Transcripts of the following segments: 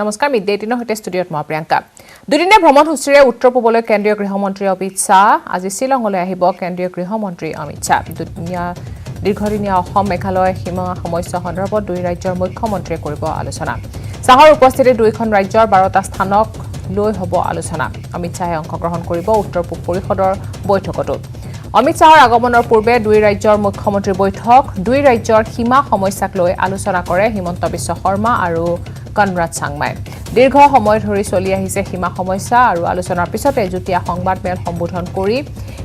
নমস্কাৰ mid day 18 হতে ষ্টুডিঅত মই প্ৰিয়ংকা দুদিনীয়া ভ্ৰমণ সূচীৰে উত্তৰ পূবলৈ কেন্দ্ৰীয় গৃহমন্ত্ৰী অমিত শাহ আজি শ্বিলঙলৈ আহিব কেন্দ্ৰীয় গৃহমন্ত্ৰী অমিত শাহ দীৰ্ঘদিনীয়া অসম মেঘালয় সীমা সমস্যা সন্দৰ্ভত দুই ৰাজ্যৰ মুখ্যমন্ত্ৰীয়ে কৰিব আলোচনা শাহৰ উপস্থিতিত দুইখন ৰাজ্যৰ 12টা স্থানক লৈ হ'ব আলোচনা অমিত শাহে অংশগ্ৰহণ কৰিব উত্তৰ পূব পৰিষদৰ বৈঠকতো অমিত শাহৰ আগমনৰ পূৰ্বে দুই ৰাজ্যৰ মুখ্যমন্ত্ৰী বৈঠক দুই ৰাজ্যৰ সীমা সমস্যাক লৈ আলোচনা কৰে হিমন্ত বিশ্ব শৰ্মা আৰু কনৰাড চাংমাই দীৰ্ঘ সময় ধৰি চলি আহিছে সীমা সমস্যা আৰু আলোচনাৰ পিছতে যুটীয়া সংবাদমেল সম্বোধন কৰি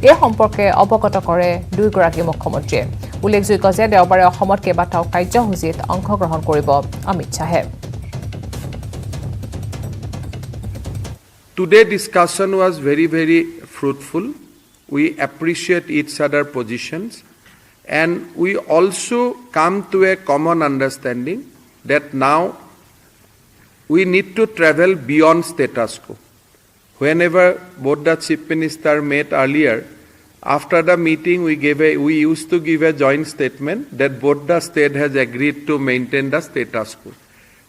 এই সম্পৰ্কে অৱগত কৰে দুইগৰাকী মুখ্যমন্ত্ৰীয়ে উল্লেখযোগ্য যে দেওবাৰে অসমত কেইবাটাও কাৰ্যসূচীত অংশগ্ৰহণ কৰিব অমিত শাহে Today's discussion was very fruitful. We appreciate each other's positions and we also come to a common understanding that now we need to travel beyond status quo. Whenever both the chief minister met earlier, after the meeting we used to give a joint statement that both the state has agreed to maintain the status quo.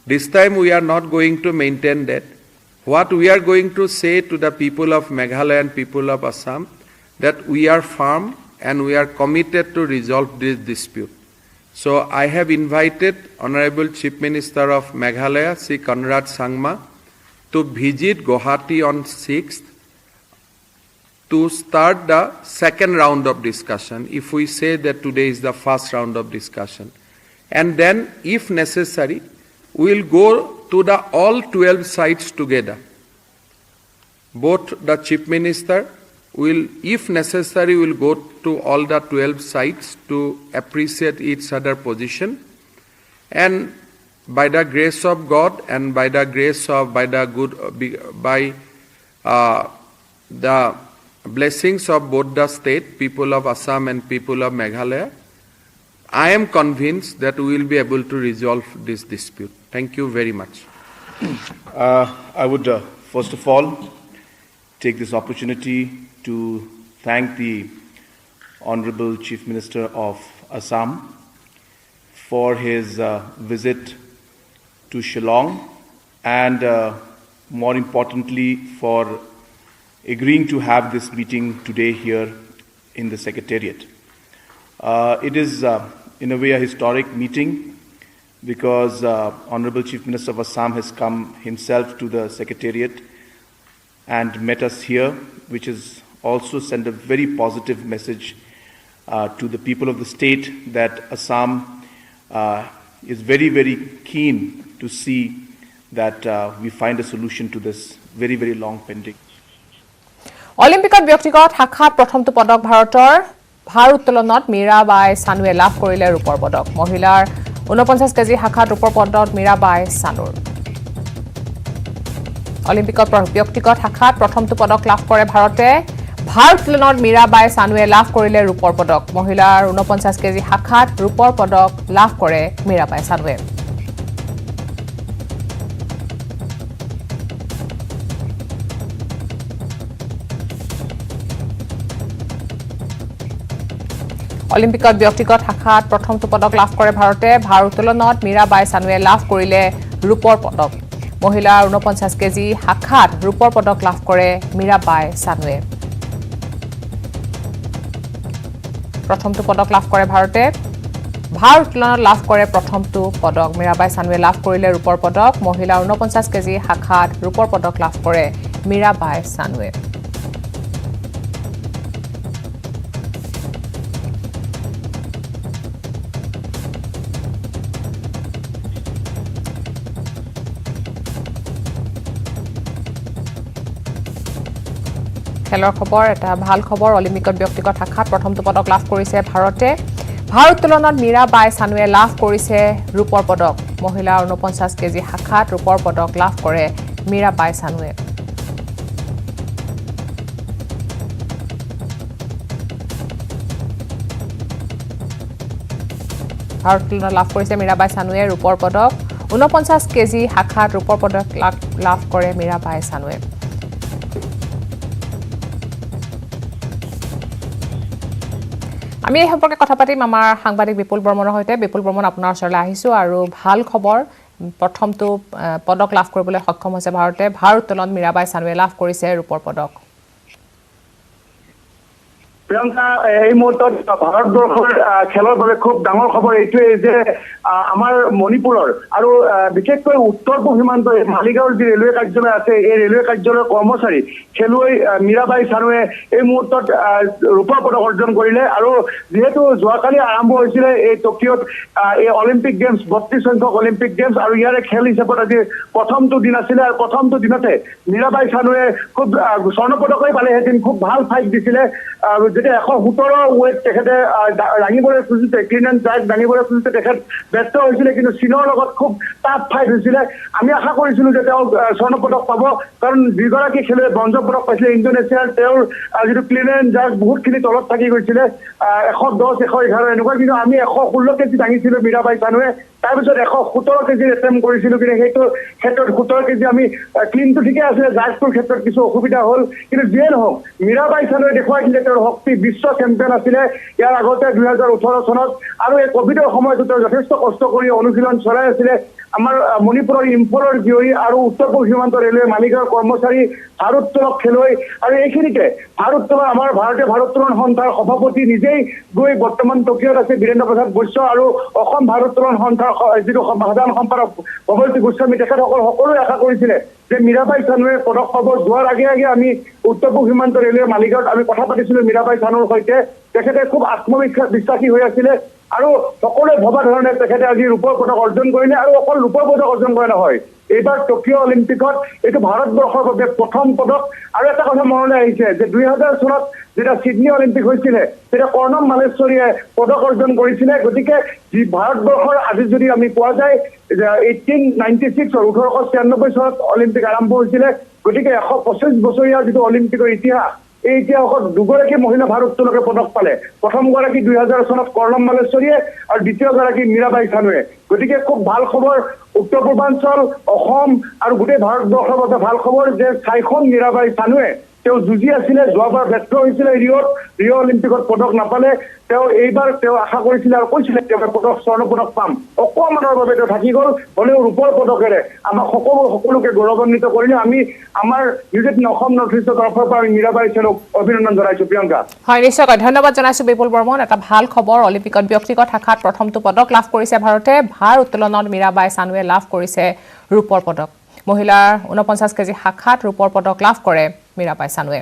This time we are not going to maintain that. What we are going to say to the people of Meghalaya and people of Assam that we are firm and we are committed to resolve this dispute. So I have invited Honorable Chief Minister of Meghalaya, Sri Conrad Sangma, to visit Guwahati on 6th to start the second round of discussion, if we say that today is the first round of discussion. And then, if necessary, we will go to the all 12 sites together. Both the Chief Minister will, if necessary, will go to all the 12 sites to appreciate each other's position. And by the grace of God and by the blessings of both the state, people of Assam and people of Meghalaya, I am convinced that we will be able to resolve this dispute. Thank you very much. I would first of all take this opportunity to thank the Honorable Chief Minister of Assam for his visit to Shillong and more importantly for agreeing to have this meeting today here in the Secretariat. It is in a way a historic meeting because Honorable Chief Minister of Assam has come himself to the Secretariat and met us here, which has also sent a very positive message to the people of the state that Assam is very keen to see that we find a solution to this very long pending. অলিম্পিকত ব্যক্তিগত শাখাত প্ৰথমটো পদক ভাৰ উত্তোলনত মীৰাবাই চানুৱে লাভ কৰিলে ৰূপৰ পদক মহিলাৰ 49 কেজি শাখাত ৰূপৰ পদক মীৰাবাই চানুৰ অলিম্পিকত ব্যক্তিগত শাখাত প্ৰথমটো পদক লাভ কৰে ভাৰতে ভাৰ উত্তোলনত মীৰাবাই চানুৱে লাভ কৰিলে ৰূপৰ পদক মহিলাৰ 49 কেজি শাখাত ৰূপৰ পদক লাভ কৰে মীৰাবাই চানুৱে অলিম্পিকত ব্যক্তিগত শাখাত প্ৰথমটো পদক লাভ কৰে ভাৰতে ভাৰ উত্তোলনত মীৰাবাই চানুৱে লাভ কৰিলে ৰূপৰ পদক মহিলাৰ 49 কেজি শাখাত ৰূপৰ পদক লাভ কৰে মীৰাবাই চানুৱে প্ৰথমটো পদক লাভ কৰে ভাৰতে ভাৰ উত্তোলনত লাভ কৰে প্ৰথমটো পদক মীৰাবাই চানুৱে লাভ কৰিলে ৰূপৰ পদক মহিলাৰ 49 কেজি শাখাত ৰূপৰ পদক লাভ কৰে মীৰাবাই চানুৱে খেলৰ খবৰ এটা ভাল খবৰ অলিম্পিকত ব্যক্তিগত শাখাত প্ৰথমটো পদক লাভ কৰিছে ভাৰতে ভাৰ উত্তোলনত মীৰাবাই চানুৱে লাভ কৰিছে ৰূপৰ পদক মহিলাৰ 49 কেজি শাখাত ৰূপৰ পদক লাভ কৰে মীৰাবাই চানুৱে ভাৰ উত্তোলনত লাভ কৰিছে মীৰাবাই চানুৱে ৰূপৰ পদক 49 কেজি শাখাত ৰূপৰ পদক লাভ কৰে মীৰাবাই চানুৱে আমি এই সম্পৰ্কে কথা পাতিম আমাৰ সাংবাদিক বিপুল বৰ্মনৰ সৈতে বিপুল বৰ্মন আপোনাৰ ওচৰলৈ আহিছো আৰু ভাল খবৰ প্ৰথমটো পদক লাভ কৰিবলৈ সক্ষম হৈছে ভাৰতে ভাৰোত্তোলনত মীৰাবাই চানুৱে লাভ কৰিছে ৰূপৰ পদক প্ৰিয়ংকা এই মুহূৰ্তত ভাৰতবৰ্ষৰ খেলৰ বাবে খুব ডাঙৰ খবৰ এইটোৱে যে আমাৰ মণিপুৰৰ আৰু বিশেষকৈ উত্তৰ পূব সীমান্ত মালিগাঁৱৰ যি ৰেলৱে কাৰ্যালয় আছে এই ৰেলৱে কাৰ্যালয়ৰ কৰ্মচাৰী খেলুৱৈ মীৰাবাই চানুৱে এই মুহূৰ্তত ৰূপৰ পদক অৰ্জন কৰিলে আৰু যিহেতু যোৱাকালি আৰম্ভ হৈছিলে এই টকিঅ'ত এই অলিম্পিক গেমছ 32 সংখ্যক অলিম্পিক গেমছ আৰু ইয়াৰে খেল হিচাপত আজি প্ৰথমটো দিন আছিলে আৰু প্ৰথমটো দিনতে মীৰাবাই চানুৱে খুব স্বৰ্ণ পদকেই পালে এদিন খুব ভাল ফাইট দিছিলে যেতিয়া 117 ৱেট তেখেতে দাঙিবলৈ খুজিছে ক্লিন এণ্ড জাৰ্ক দাঙিবলৈ খুজিছে তেখেত ব্যস্ত হৈছিলে কিন্তু চীনৰ লগত খুব টাফ ফাইট হৈছিলে আমি আশা কৰিছিলো যে তেওঁ স্বৰ্ণ পদক পাব কাৰণ যিগৰাকী খেলুৱৈ ব্ৰঞ্জ পদক পাইছিলে ইণ্ডোনেছিয়াৰ তেওঁৰ যিটো ক্লিন এণ্ড জাৰ্ক বহুতখিনি তলত থাকি গৈছিলে 110 111 এনেকুৱা কিন্তু আমি 116 কেজি দাঙিছিলো মীৰাবাই চানুৱে তাৰপিছত 117 কেজি এটেম্প কৰিছিলো কিন্তু সেইটো ক্ষেত্ৰত 17 কেজি আমি ক্লিনটো ঠিকে আছিলে জাৰ্কটোৰ ক্ষেত্ৰত কিছু অসুবিধা হ'ল কিন্তু যিয়ে নহওক মীৰাবাই চানুৱে দেখুৱাইছিলে তেওঁৰ শক্তি বিশ্ব চেম্পিয়ন আছিলে ইয়াৰ আগতে 2018 চনত আৰু এই কোভিডৰ সময়তো তেওঁ যথেষ্ট কষ্ট কৰি অনুশীলন চলাই আছিলে আমাৰ মণিপুৰৰ ইম্ফলৰ জীয়ৰী আৰু উত্তৰ পূব সীমান্ত ৰেলৱে মালিগাঁৱৰ কৰ্মচাৰী ভাৰোত্তোলক খেলুৱৈ আৰু এইখিনিকে ভাৰোত্তোলন আমাৰ ভাৰতীয় ভাৰোত্তোলন সন্থাৰ সভাপতি নিজেই গৈ বৰ্তমান টকিঅ'ত আছে বীৰেন্দ্ৰ প্ৰসাদ বৈশ্য আৰু অসম ভাৰোত্তোলন সন্থাৰ যিটো সাধাৰণ সম্পাদক ভৱলজী গোস্বামী তেখেতসকল সকলোৱে আশা কৰিছিলে যে মীৰাবাই চানুৱে পদক পাব যোৱাৰ আগে আগে আমি উত্তৰ পূব সীমান্ত ৰেলৱে মালিগাঁৱত আমি কথা পাতিছিলো মীৰাবাই চানুৰ সৈতে তেখেতে খুব আত্মবিশ্বাসী হৈ আছিলে আৰু সকলোৱে ভবা ধৰণে তেখেতে আজি ৰূপৰ পদক অৰ্জন কৰিলে আৰু অকল ৰূপৰ পদক অৰ্জন কৰা নহয় এইবাৰ টকিঅ' অলিম্পিকত এইটো ভাৰতবৰ্ষৰ বাবে প্ৰথম পদক আৰু এটা কথা মনলৈ আহিছে যে 2000 চনত যেতিয়া ছিডনী অলিম্পিক হৈছিলে তেতিয়া কৰ্ণম মালেশ্বৰীয়ে পদক অৰ্জন কৰিছিলে গতিকে যি ভাৰতবৰ্ষৰ আজি যদি আমি পোৱা যায় 1896 1896 চনত অলিম্পিক আৰম্ভ হৈছিলে গতিকে 125 বছৰীয়া যিটো অলিম্পিকৰ ইতিহাস এই ইতিহাসত দুগৰাকী মহিলা ভাৰোত্তোলকে পদক পালে প্ৰথমগৰাকী 2000 চনত কৰ্ণম মালেশ্বৰীয়ে আৰু দ্বিতীয়গৰাকী মীৰাবাই চানুৱে গতিকে খুব ভাল খবৰ উত্তৰ পূৰ্বাঞ্চল অসম আৰু গোটেই ভাৰতবৰ্ষৰ বাবে ভাল খবৰ যে 6খন মীৰাবাই চানুৱে তেওঁ যুঁজি আছিলে যোৱাবাৰ ব্যৰ্থ হৈছিলে ৰিঅ' অলিম্পিকত পদক নাপালে তেওঁ এইবাৰ তেওঁ আশা কৰিছিলে আৰু কৈছিলে তেওঁ পদক স্বৰ্ণ পদক পাম অকমানৰ বাবে তেওঁ থাকি গ'ল হ'লেও ৰূপৰ পদকেৰে আমাক সকলোকে গৌৰৱান্বিত কৰিলে আমি আমাৰ নিউজেট অসম নৰ্থ ইষ্টৰ তৰফৰ পৰা মীৰাবাই চানুক অভিনন্দন জনাইছো প্ৰিয়ংকা হয় নিশ্চয়কৈ ধন্যবাদ জনাইছো বিপুল বৰ্মন এটা ভাল খবৰ অলিম্পিকত ব্যক্তিগত শাখাত প্ৰথমটো পদক লাভ কৰিছে ভাৰতে ভাৰোত্তোলনত মীৰাবাই চানুৱে লাভ কৰিছে ৰূপৰ পদক মহিলাৰ 49 কেজি শাখাত ৰূপৰ পদক লাভ কৰে মীৰাবাই চানুৱে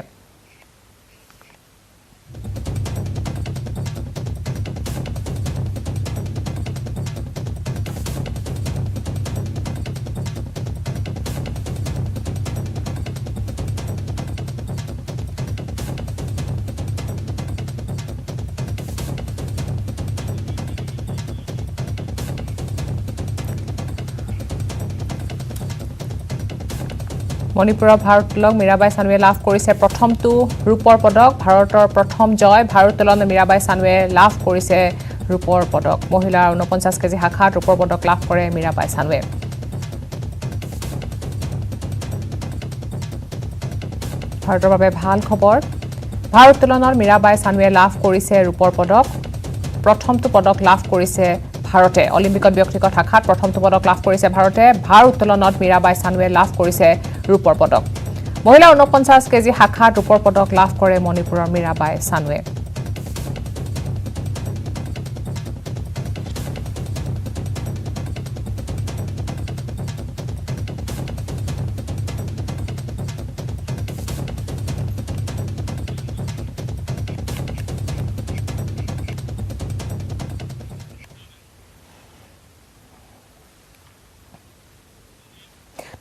মণিপুৰৰ ভাৰোত্তোলক মীৰাবাই চানুৱে লাভ কৰিছে প্ৰথমটো ৰূপৰ পদক ভাৰতৰ প্ৰথম জয় ভাৰোত্তোলনত মীৰাবাই চানুৱে লাভ কৰিছে ৰূপৰ পদক মহিলাৰ 49 কেজি শাখাত ৰূপৰ পদক লাভ কৰে মীৰাবাই চানুৱে ভাৰতৰ বাবে ভাল খবৰ ভাৰোত্তোলনত মীৰাবাই চানুৱে লাভ কৰিছে ৰূপৰ পদক প্ৰথমটো পদক লাভ কৰিছে ভাৰতে অলিম্পিকত ব্যক্তিগত শাখাত প্ৰথমটো পদক লাভ কৰিছে ভাৰতে ভাৰোত্তোলনত মীৰাবাই চানুৱে লাভ কৰিছে ৰূপৰ পদক মহিলা 49 কেজি শাখাত ৰূপৰ পদক লাভ কৰে মণিপুৰৰ মীৰাবাই চানুৱে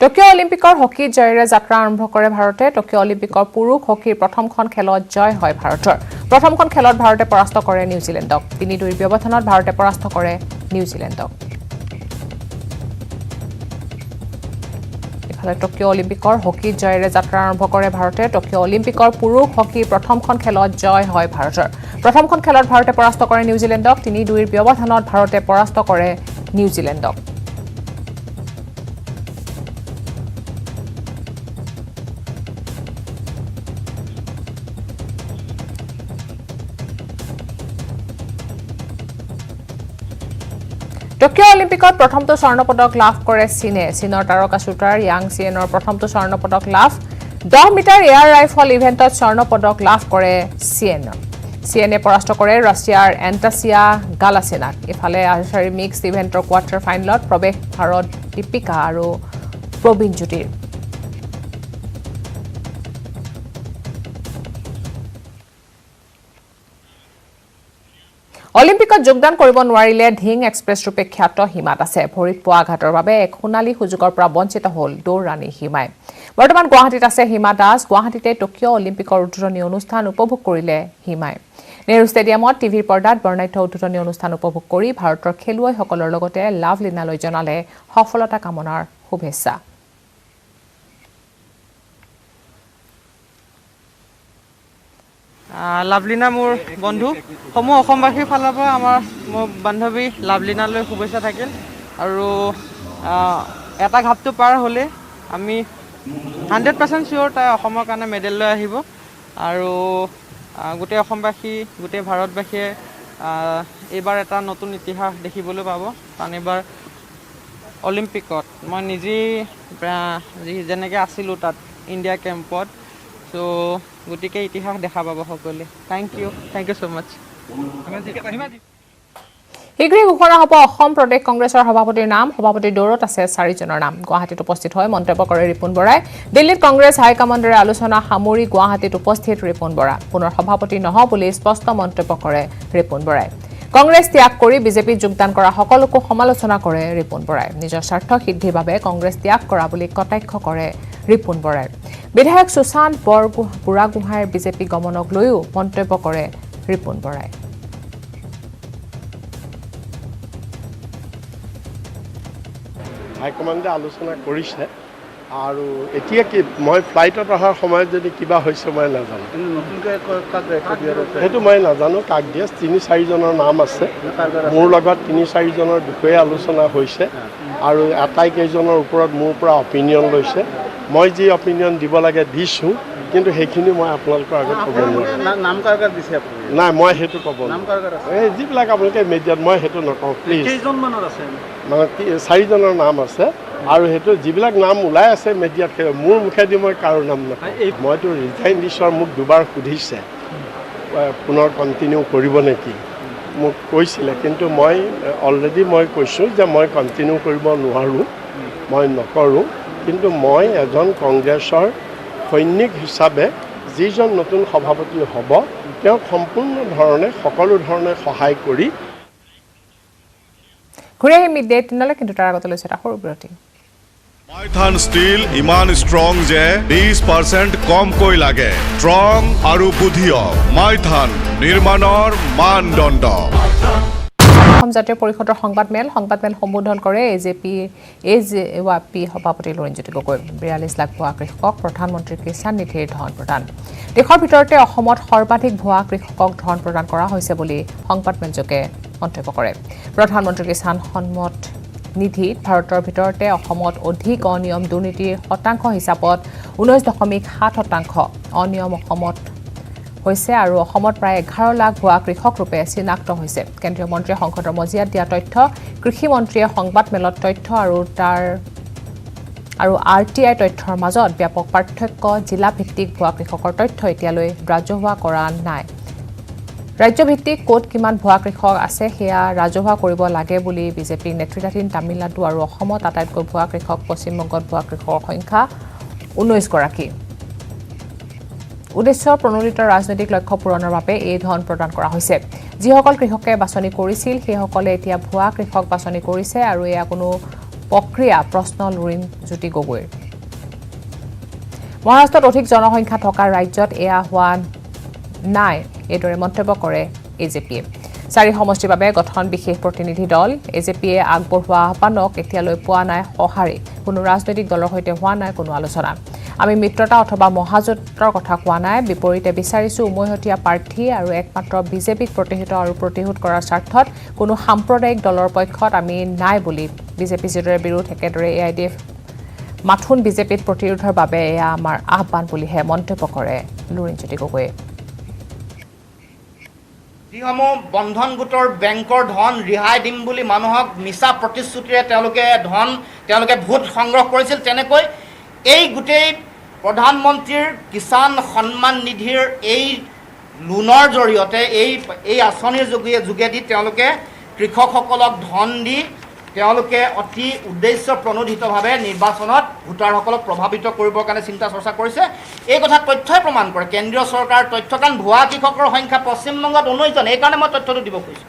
টকিঅ' অলিম্পিকৰ হকী জয়েৰে যাত্ৰা আৰম্ভ কৰে ভাৰতে টকিঅ' অলিম্পিকৰ পুৰুষ হকীৰ প্ৰথমখন খেলত জয় হয় ভাৰতৰ প্ৰথমখন খেলত ভাৰতে পৰাস্ত কৰে নিউজিলেণ্ডক 3-2 ব্যৱধানত ভাৰতে পৰাস্ত কৰে নিউজিলেণ্ডক ইফালে টকিঅ' অলিম্পিকৰ হকী জয়েৰে যাত্ৰা আৰম্ভ কৰে ভাৰতে টকিঅ' অলিম্পিকৰ পুৰুষ হকীৰ প্ৰথমখন খেলত জয় হয় ভাৰতৰ প্ৰথমখন খেলত ভাৰতে পৰাস্ত কৰে নিউজিলেণ্ডক 3-2 ব্যৱধানত ভাৰতে পৰাস্ত কৰে নিউজিলেণ্ডক টকিঅ' অলিম্পিকত প্ৰথমটো স্বৰ্ণ পদক লাভ কৰে চীনে চীনৰ তাৰকা শ্বুটাৰ য়াং চিয়েনৰ প্ৰথমটো স্বৰ্ণ পদক লাভ 10 মিটাৰ এয়াৰ ৰাইফল ইভেণ্টত স্বৰ্ণ পদক লাভ কৰে চিয়েনে পৰাস্ত কৰে ৰাছিয়াৰ এণ্টাছিয়া গালাচিনাক ইফালে আৰ্চাৰী মিক্স ইভেণ্টৰ কোৱাৰ্টাৰ ফাইনেলত প্ৰৱেশ ভাৰত দীপিকা আৰু প্ৰবীণ জ্যোতিৰ অলিম্পিকত যোগদান কৰিব নোৱাৰিলে ধিং এক্সপ্ৰেছ ৰূপে খ্যাত হিমা দাসে ভৰিত পোৱা আঘাতৰ বাবে এক সোণালী সুযোগৰ পৰা বঞ্চিত হ'ল দৌৰ ৰাণী হিমাই বৰ্তমান গুৱাহাটীত আছে হিমা দাস গুৱাহাটীতে টকিঅ' অলিম্পিকৰ উদ্বোধনী অনুষ্ঠান উপভোগ কৰিলে হিমাই নেহৰু ষ্টেডিয়ামত টিভিৰ পৰ্দাত বৰ্ণাঢ্য উদ্বোধনী অনুষ্ঠান উপভোগ কৰি ভাৰতৰ খেলুৱৈসকলৰ লগতে লাভলীনালৈ জনালে সফলতা কামনাৰ শুভেচ্ছা লাভলীনা মোৰ বন্ধু সমূহ অসমবাসীৰ ফালৰ পৰা মোৰ বান্ধৱী লাভলীনালৈ শুভেচ্ছা থাকিল আৰু এটা ঘাপটো পাৰ হ'লে আমি 100% চিয়ৰ তাই অসমৰ কাৰণে মেডেল লৈ আহিব আৰু গোটেই অসমবাসী গোটেই ভাৰতবাসীয়ে এইবাৰ এটা নতুন ইতিহাস দেখিবলৈ পাব কাৰণ এইবাৰ অলিম্পিকত মই নিজেই যেনেকৈ আছিলোঁ তাত ইণ্ডিয়া কেম্পত চ' গতিকে ইতিহাস দেখা পাব সকলোৱে থেংক ইউ ছ' মাছ শীঘ্ৰেই ঘোষণা হ'ব অসম প্ৰদেশ কংগ্ৰেছৰ সভাপতিৰ নাম সভাপতিৰ দৌৰত আছে 4জনৰ নাম গুৱাহাটীত উপস্থিত হৈ মন্তব্য কৰে ৰিপুণ বৰাই দিল্লীত কংগ্ৰেছ হাইকমাণ্ডেৰে আলোচনা সামৰি গুৱাহাটীত উপস্থিত ৰিপুণ বৰা পুনৰ সভাপতি নহয় বুলি স্পষ্ট মন্তব্য কৰে ৰিপুণ বৰাই কংগ্ৰেছ ত্যাগ কৰি বিজেপিত যোগদান কৰা সকলোকো সমালোচনা কৰে ৰিপুণ বৰাই নিজৰ স্বাৰ্থ সিদ্ধিৰ বাবে কংগ্ৰেছ ত্যাগ কৰা বুলি কটাক্ষ কৰে ৰিপুণ বৰাই বিধায়ক সুশান্ত বুঢ়াগোহাঁইৰ বিজেপি গমনক লৈও মন্তব্য কৰে ৰিপুণ বৰাই হাইকমাণ্ডে আলোচনা কৰিছে আৰু এতিয়া কি মই ফ্লাইটত অহাৰ সময়ত যদি কিবা হৈছে মই নাজানো সেইটো মই নাজানো কাক দিয়ে 3-4জনৰ নাম আছে মোৰ লগত 3-4জনৰ বিষয়ে আলোচনা হৈছে আৰু আটাইকেইজনৰ ওপৰত মোৰ পৰা অপিনিয়ন লৈছে মই যি অপিনিয়ন দিব লাগে দিছোঁ কিন্তু সেইখিনি মই আপোনালোকৰ আগত ক'ব নোৱাৰোঁ নাই মই সেইটো ক'ব এই যিবিলাক আপোনালোকে মিডিয়াত মই সেইটো নকওঁ প্লিজ মানে 4জনৰ নাম আছে আৰু সেইটো যিবিলাক নাম ওলাই আছে মিডিয়াত মোৰ মুখেদি মই কাৰো নাম নকওঁ মইতো ৰিজাইন দিছোঁ মোক দুবাৰ সুধিছে পুনৰ কণ্টিনিউ কৰিব নেকি মোক কৈছিলে কিন্তু মই অলৰেডি মই কৈছোঁ যে মই কণ্টিনিউ কৰিব নোৱাৰোঁ মই নকৰোঁ কিন্তু মই এজন কংগ্ৰেছৰ সৈনিক হিচাপে যিজন নতুন সভাপতি হ'ব তেওঁক সম্পূৰ্ণ ধৰণে সকলো ধৰণে সহায় কৰি ঘূৰি আহিম মিড ডে 3লৈ কিন্তু তাৰ আগতে লৈছে এটা সৰু বিৰতি মাইথান ষ্টিল ইমান ষ্ট্ৰং যে 20% কমকৈ লাগে ষ্ট্ৰং আৰু বুদ্ধিয় মাইথান নিৰ্মাণৰ মানদণ্ড অসম জাতীয় পৰিষদৰ সংবাদমেল সম্বোধন কৰে এজেপি সভাপতি লুৰিণজ্যোতি গগৈ 42 লাখ ভুৱা কৃষকক প্ৰধানমন্ত্ৰী কিষাণ নিধিৰ ধন প্ৰদান দেশৰ ভিতৰতে অসমত সৰ্বাধিক ভুৱা কৃষকক ধন প্ৰদান কৰা হৈছে বুলি সংবাদমেলযোগে মন্তব্য কৰে প্ৰধানমন্ত্ৰী কিষাণ সন্মত নিধিত ভাৰতৰ ভিতৰতে অসমত অধিক অনিয়ম দুৰ্নীতিৰ শতাংশ হিচাপত 19.7% অনিয়ম অসমত হৈছে আৰু অসমত প্ৰায় 11 লাখ ভুৱা কৃষক ৰূপে চিনাক্ত হৈছে কেন্দ্ৰীয় মন্ত্ৰীয়ে সংসদৰ মজিয়াত দিয়া তথ্য কৃষি মন্ত্ৰীয়ে সংবাদমেলত তথ্য আৰু RTI তথ্যৰ মাজত ব্যাপক পাৰ্থক্য জিলা ভিত্তিক ভুৱা কৃষকৰ তথ্য এতিয়ালৈ ৰাজহুৱা কৰা নাই ৰাজ্যভিত্তিক ক'ত কিমান ভুৱা কৃষক আছে সেয়া ৰাজহুৱা কৰিব লাগে বুলি বিজেপিৰ নেতৃত্বাধীন তামিলনাডু আৰু অসমত আটাইতকৈ ভুৱা কৃষক পশ্চিমবংগত ভুৱা কৃষকৰ সংখ্যা 19 গৰাকী উদ্দেশ্য প্ৰণোদিত ৰাজনৈতিক লক্ষ্য পূৰণৰ বাবে এই ধন প্ৰদান কৰা হৈছে যিসকল কৃষকে বাছনি কৰিছিল সেইসকলে এতিয়া ভুৱা কৃষক বাছনি কৰিছে আৰু এয়া কোনো প্ৰক্ৰিয়া প্ৰশ্ন লুৰিণজ্যোতি গগৈৰ মহাৰাষ্ট্ৰত অধিক জনসংখ্যা থকা ৰাজ্যত এয়া হোৱা নাই এইদৰে মন্তব্য কৰে এজেপিয়ে 4 সমষ্টিৰ বাবে গঠন বিশেষ প্ৰতিনিধি দল এজেপিয়ে আগবঢ়োৱা আহ্বানক এতিয়ালৈ পোৱা নাই সঁহাৰি কোনো ৰাজনৈতিক দলৰ সৈতে হোৱা নাই কোনো আলোচনা আমি মিত্ৰতা অথবা মহাজোঁটৰ কথা কোৱা নাই বিপৰীতে বিচাৰিছোঁ উমৈহতীয়া প্ৰাৰ্থী আৰু একমাত্ৰ বিজেপিক প্ৰতিহত আৰু প্ৰতিহত কৰাৰ স্বাৰ্থত কোনো সাম্প্ৰদায়িক দলৰ পক্ষত আমি নাই বুলি বিজেপি যিদৰে বিৰোধ একেদৰে AIDF মাথোন বিজেপিত প্ৰতিৰোধৰ বাবে এয়া আমাৰ আহ্বান বুলিহে মন্তব্য কৰে লুৰিণজ্যোতি গগৈয়ে যিসমূহ বন্ধন গোটৰ বেংকৰ ধন ৰিহাই দিম বুলি মানুহক মিছা প্ৰতিশ্ৰুতিৰে তেওঁলোকে ভোট সংগ্ৰহ কৰিছিল তেনেকৈ এই গোটেই প্ৰধানমন্ত্ৰীৰ কিষাণ সন্মান নিধিৰ এই লোনৰ জৰিয়তে এই আঁচনিৰ যোগেদি তেওঁলোকে কৃষকসকলক ধন দি তেওঁলোকে অতি উদ্দেশ্য প্ৰণোদিতভাৱে নিৰ্বাচনত ভোটাৰসকলক প্ৰভাৱিত কৰিবৰ কাৰণে চিন্তা চৰ্চা কৰিছে। এই কথা তথ্যই প্ৰমাণ কৰে কেন্দ্ৰীয় চৰকাৰৰ তথ্য, কাৰণ ভুৱা কৃষকৰ সংখ্যা পশ্চিমবংগত 19 জন। এইকাৰণে মই তথ্যটো দিব খুজিছোঁ।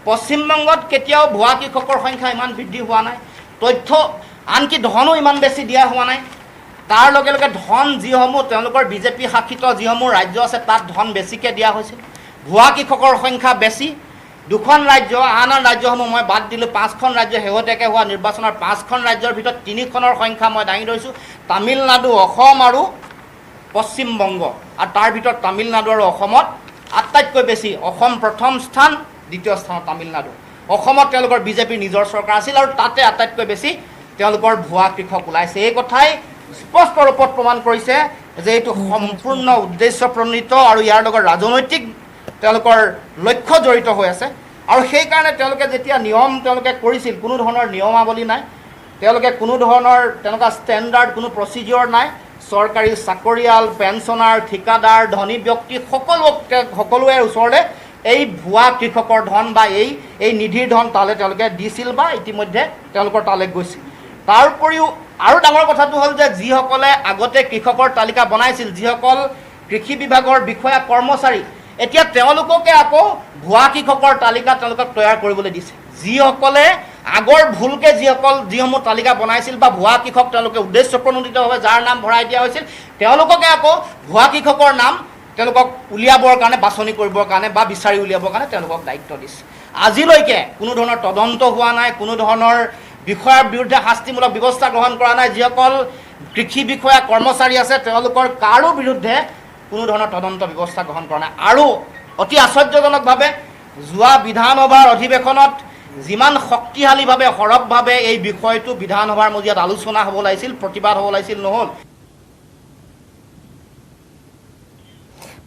পশ্চিমবংগত কেতিয়াও ভুৱা কৃষকৰ সংখ্যা ইমান বৃদ্ধি হোৱা নাই, তথ্য আনকি ধনো ইমান বেছি দিয়া হোৱা নাই। তাৰ লগে লগে ধন যিসমূহ তেওঁলোকৰ বিজেপি শাসিত যিসমূহ ৰাজ্য আছে তাত ধন বেছিকৈ দিয়া হৈছিল। ভুৱা কৃষকৰ সংখ্যা বেছি। দুখন ৰাজ্য, আন ৰাজ্যসমূহ মই বাদ দিলোঁ, 5খন ৰাজ্য শেহতীয়াকৈ হোৱা নিৰ্বাচনৰ 5খন ৰাজ্যৰ ভিতৰত 3খনৰ সংখ্যা মই দাঙি ধৰিছোঁ। তামিলনাডু, অসম আৰু পশ্চিমবংগ, আৰু তাৰ ভিতৰত তামিলনাডু আৰু অসমত আটাইতকৈ বেছি। অসম প্ৰথম স্থান, দ্বিতীয় স্থানত তামিলনাডু। অসমত তেওঁলোকৰ বিজেপিৰ নিজৰ চৰকাৰ আছিল আৰু তাতে আটাইতকৈ বেছি তেওঁলোকৰ ভুৱা কৃষক ওলাইছে। এই কথাই স্পষ্ট ৰূপত প্ৰমাণ কৰিছে যে এইটো সম্পূৰ্ণ উদ্দেশ্য প্ৰণোদিত আৰু ইয়াৰ লগত ৰাজনৈতিক তেওঁলোকৰ লক্ষ্য জড়িত হৈ আছে। আৰু সেইকাৰণে তেওঁলোকে যেতিয়া নিয়ম তেওঁলোকে কৰিছিল, কোনো ধৰণৰ নিয়মাৱলী নাই, তেওঁলোকে কোনো ধৰণৰ তেনেকুৱা ষ্টেণ্ডাৰ্ড কোনো প্ৰচিডিঅ'ৰ নাই। চৰকাৰী চাকৰিয়াল, পেঞ্চনাৰ, ঠিকাদাৰ, ধনী ব্যক্তি সকলোৰে ওচৰলৈ এই ভুৱা কৃষকৰ ধন বা এই নিধিৰ ধন তালৈ তেওঁলোকে দিছিল বা ইতিমধ্যে তেওঁলোকৰ তালৈ গৈছিল। তাৰ উপৰিও আৰু ডাঙৰ কথাটো হ'ল যে যিসকলে আগতে কৃষকৰ তালিকা বনাইছিল, যিসকল কৃষি বিভাগৰ বিষয়া কৰ্মচাৰী, এতিয়া তেওঁলোককে আকৌ ভুৱা কৃষকৰ তালিকা তেওঁলোকক তৈয়াৰ কৰিবলৈ দিছে। যিসকলে আগৰ ভুলকৈ যিসমূহ তালিকা বনাইছিল বা ভুৱা কৃষক তেওঁলোকে উদ্দেশ্য প্ৰণোদিতভাৱে যাৰ নাম ভৰাই দিয়া হৈছিল, তেওঁলোককে আকৌ ভুৱা কৃষকৰ নাম তেওঁলোকক উলিয়াবৰ কাৰণে, বাছনি কৰিবৰ কাৰণে বা বিচাৰি উলিয়াবৰ কাৰণে তেওঁলোকক দায়িত্ব দিছে। আজিলৈকে কোনো ধৰণৰ তদন্ত হোৱা নাই, কোনো ধৰণৰ বিষয়াৰ বিৰুদ্ধে শাস্তিমূলক ব্যৱস্থা গ্ৰহণ কৰা নাই। যিসকল কৃষি বিষয়া কৰ্মচাৰী আছে তেওঁলোকৰ কাৰো বিৰুদ্ধে কোনো ধৰণৰ তদন্ত ব্যৱস্থা গ্ৰহণ কৰা নাই। আৰু অতি আশ্চৰ্যজনকভাৱে যোৱা বিধানসভাৰ অধিৱেশনত যিমান শক্তিশালীভাৱে সৰবভাৱে এই বিষয়টো বিধানসভাৰ মজিয়াত আলোচনা হ'ব লাগিছিল, প্ৰতিবাদ হ'ব লাগিছিল, নহ'ল।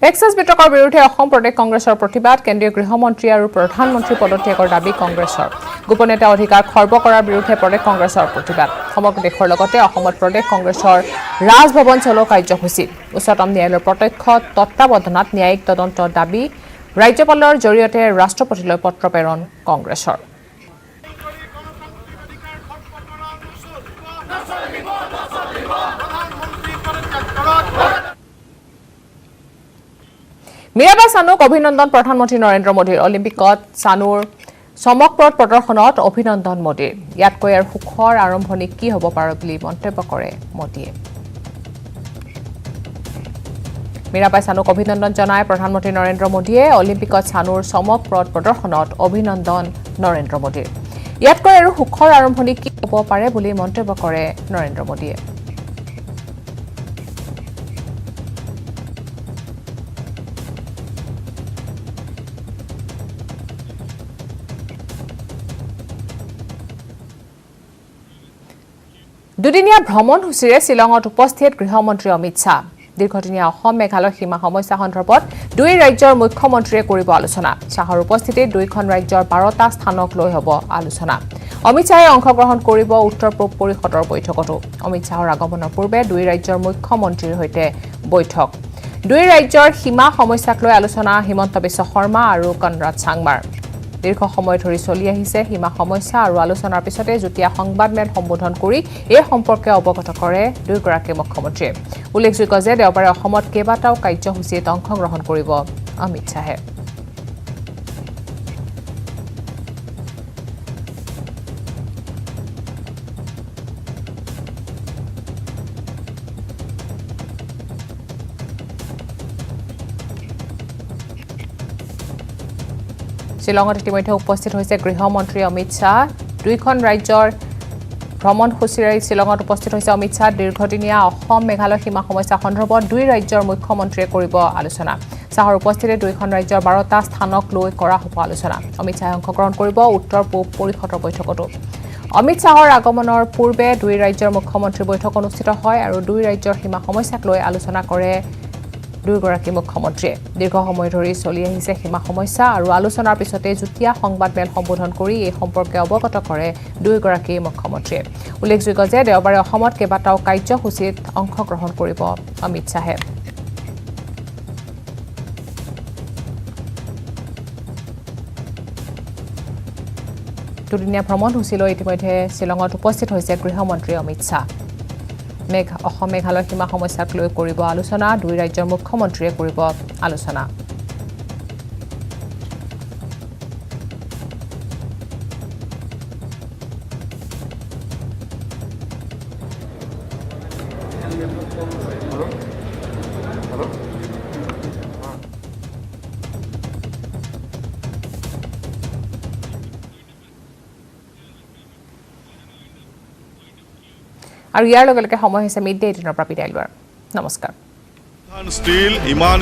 টেক্সাছ বিতৰ্কৰ বিৰুদ্ধে অসম প্ৰদেশ কংগ্ৰেছৰ প্ৰতিবাদ, কেন্দ্ৰীয় গৃহমন্ত্ৰী আৰু প্ৰধানমন্ত্ৰী পদত্যাগৰ দাবী কংগ্ৰেছৰ। গোপনীয়তা অধিকাৰ খৰ্ব কৰাৰ বিৰুদ্ধে প্ৰদেশ কংগ্ৰেছৰ প্ৰতিবাদ। সমগ্ৰ দেশৰ লগতে অসমত প্ৰদেশ কংগ্ৰেছৰ ৰাজভৱন চলোৱা কাৰ্যসূচী। উচ্চতম ন্যায়ালয়ৰ প্ৰত্যক্ষ তত্বাৱধানত ন্যায়িক তদন্তৰ দাবী, ৰাজ্যপালৰ জৰিয়তে ৰাষ্ট্ৰপতিলৈ পত্ৰ প্ৰেৰণ কংগ্ৰেছৰ। মীৰাবাই চানুক অভিনন্দন প্ৰধানমন্ত্ৰী নৰেন্দ্ৰ মোদীৰ। অলিম্পিকত চানুৰ চমকপ্ৰদ প্ৰদৰ্শনত অভিনন্দন মোদীৰ। ইয়াতকৈ আৰু সুখৰ আৰম্ভণি কি হ'ব পাৰে বুলি মন্তব্য কৰে মোদীয়ে। মীৰাবাই চানুক অভিনন্দন জনায় প্ৰধানমন্ত্ৰী নৰেন্দ্ৰ মোদীয়ে। অলিম্পিকত চানুৰ চমকপ্ৰদ প্ৰদৰ্শনত অভিনন্দন নৰেন্দ্ৰ মোদীৰ। ইয়াতকৈ আৰু সুখৰ আৰম্ভণি কি হ'ব পাৰে বুলি মন্তব্য কৰে নৰেন্দ্ৰ মোদীয়ে। দুদিনীয়া ভ্ৰমণসূচীৰে শ্বিলঙত উপস্থিত গৃহমন্ত্ৰী অমিত শ্বাহ। দীৰ্ঘদিনীয়া অসম মেঘালয় সীমা সমস্যা সন্দৰ্ভত দুই ৰাজ্যৰ মুখ্যমন্ত্ৰীয়ে কৰিব আলোচনা। শ্বাহৰ উপস্থিতিত দুয়োখন ৰাজ্যৰ 12টা স্থানক লৈ হ'ব আলোচনা। অমিত শ্বাহে অংশগ্ৰহণ কৰিব উত্তৰ পূব পৰিষদৰ বৈঠকতো। অমিত শ্বাহৰ আগমনৰ পূৰ্বে দুই ৰাজ্যৰ মুখ্যমন্ত্ৰীৰ সৈতে বৈঠক। দুই ৰাজ্যৰ সীমা সমস্যাক লৈ আলোচনা হিমন্ত বিশ্ব শৰ্মা আৰু কনৰাড চাংমাৰ। দীৰ্ঘ সময় ধৰি চলি আহিছে সীমা সমস্যা আৰু আলোচনাৰ পিছতে যুটীয়া সংবাদমেল সম্বোধন কৰি এই সম্পৰ্কে অৱগত কৰে দুয়োগৰাকী মুখ্যমন্ত্ৰীয়ে। উল্লেখযোগ্য যে দেওবাৰে অসমত কেইবাটাও কাৰ্যসূচীত অংশগ্ৰহণ কৰিব অমিত শ্বাহে। শ্বিলঙত ইতিমধ্যে উপস্থিত হৈছে গৃহমন্ত্ৰী অমিত শ্বাহ। দুইখন ৰাজ্যৰ ভ্ৰমণসূচীৰে শ্বিলঙত উপস্থিত হৈছে অমিত শ্বাহ। দীৰ্ঘদিনীয়া অসম মেঘালয় সীমা সমস্যা সন্দৰ্ভত দুই ৰাজ্যৰ মুখ্যমন্ত্ৰীয়ে কৰিব আলোচনা। শ্বাহৰ উপস্থিতিত দুইখন ৰাজ্যৰ 12টা স্থানক লৈ কৰা হ'ব আলোচনা। অমিত শ্বাহে অংশগ্ৰহণ কৰিব উত্তৰ পূব পৰিষদৰ বৈঠকতো। অমিত শ্বাহৰ আগমনৰ পূৰ্বে দুই ৰাজ্যৰ মুখ্যমন্ত্ৰীৰ বৈঠক অনুষ্ঠিত হয় আৰু দুই ৰাজ্যৰ সীমা সমস্যাক লৈ আলোচনা কৰে দুয়োগৰাকী মুখ্যমন্ত্ৰীয়ে দীৰ্ঘ সময় ধৰি চলি আহিছে সীমা সমস্যা আৰু আলোচনাৰ পিছতে যুটীয়া সংবাদমেল সম্বোধন কৰি এই সম্পৰ্কে অৱগত কৰে দুয়োগৰাকী মুখ্যমন্ত্ৰীয়ে উল্লেখযোগ্য যে দেওবাৰে অসমত কেইবাটাও কাৰ্যসূচীত অংশগ্ৰহণ কৰিব অমিত শ্বাহে দুদিনীয়া ভ্ৰমণসূচীলৈ ইতিমধ্যে শ্বিলঙত উপস্থিত হৈছে গৃহমন্ত্ৰী অমিত শ্বাহ অসম মেঘালয় সীমা সমস্যাক লৈ কৰিব আলোচনা দুই ৰাজ্যৰ মুখ্যমন্ত্ৰীয়ে কৰিব আলোচনা আৰু ইয়াৰ লগে লগে সময় হৈছে মিড ডে 18 পৰা বিদায় লোৱাৰ নমস্কাৰ ষ্টিল ইমান